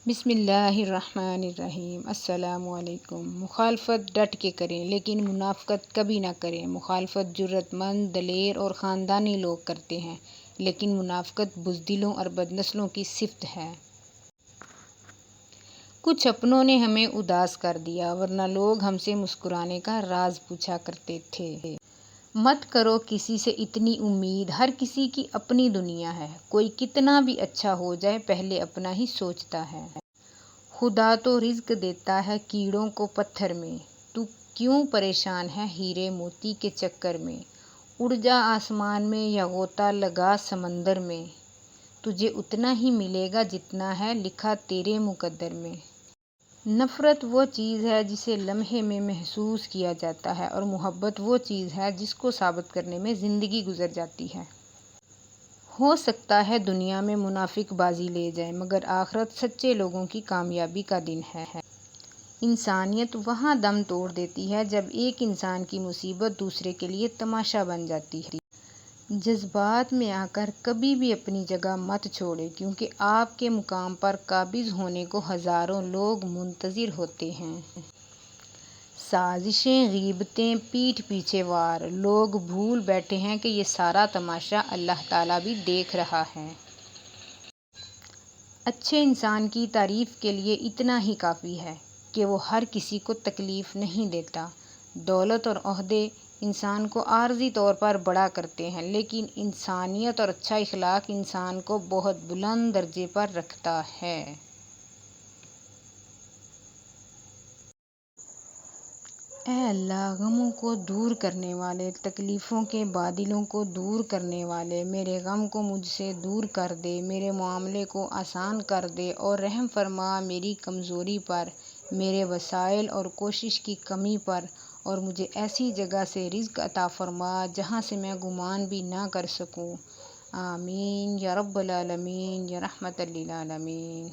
بسم اللہ الرحمن الرحیم۔ السلام علیکم۔ مخالفت ڈٹ کے کریں لیکن منافقت کبھی نہ کریں۔ مخالفت جرأت مند، دلیر اور خاندانی لوگ کرتے ہیں، لیکن منافقت بزدلوں اور بدنصلوں کی صفت ہے۔ کچھ اپنوں نے ہمیں اداس کر دیا، ورنہ لوگ ہم سے مسکرانے کا راز پوچھا کرتے تھے۔ مت کرو کسی سے اتنی امید، ہر کسی کی اپنی دنیا ہے۔ کوئی کتنا بھی اچھا ہو جائے پہلے اپنا ہی سوچتا ہے۔ خدا تو رزق دیتا ہے کیڑوں کو پتھر میں، تو کیوں پریشان ہے ہیرے موتی کے چکر میں۔ اڑ جا آسمان میں یا غوطہ لگا سمندر میں، تجھے اتنا ہی ملے گا جتنا ہے لکھا تیرے مقدر میں۔ نفرت وہ چیز ہے جسے لمحے میں محسوس کیا جاتا ہے، اور محبت وہ چیز ہے جس کو ثابت کرنے میں زندگی گزر جاتی ہے۔ ہو سکتا ہے دنیا میں منافق بازی لے جائیں، مگر آخرت سچے لوگوں کی کامیابی کا دن ہے۔ انسانیت وہاں دم توڑ دیتی ہے جب ایک انسان کی مصیبت دوسرے کے لیے تماشا بن جاتی ہے۔ جذبات میں آ کر کبھی بھی اپنی جگہ مت چھوڑیں، کیونکہ آپ کے مقام پر قابض ہونے کو ہزاروں لوگ منتظر ہوتے ہیں۔ سازشیں، غیبتیں، پیٹھ پیچھے وار، لوگ بھول بیٹھے ہیں کہ یہ سارا تماشا اللہ تعالیٰ بھی دیکھ رہا ہے۔ اچھے انسان کی تعریف کے لیے اتنا ہی کافی ہے کہ وہ ہر کسی کو تکلیف نہیں دیتا۔ دولت اور عہدے انسان کو عارضی طور پر بڑا کرتے ہیں، لیکن انسانیت اور اچھا اخلاق انسان کو بہت بلند درجے پر رکھتا ہے۔ اے اللہ، غموں کو دور کرنے والے، تکلیفوں کے بادلوں کو دور کرنے والے، میرے غم کو مجھ سے دور کر دے، میرے معاملے کو آسان کر دے اور رحم فرما میری کمزوری پر، میرے وسائل اور کوشش کی کمی پر، اور مجھے ایسی جگہ سے رزق عطا فرما جہاں سے میں گمان بھی نہ کر سکوں۔ آمین یا رب العالمین یا رحمۃ للعالمین۔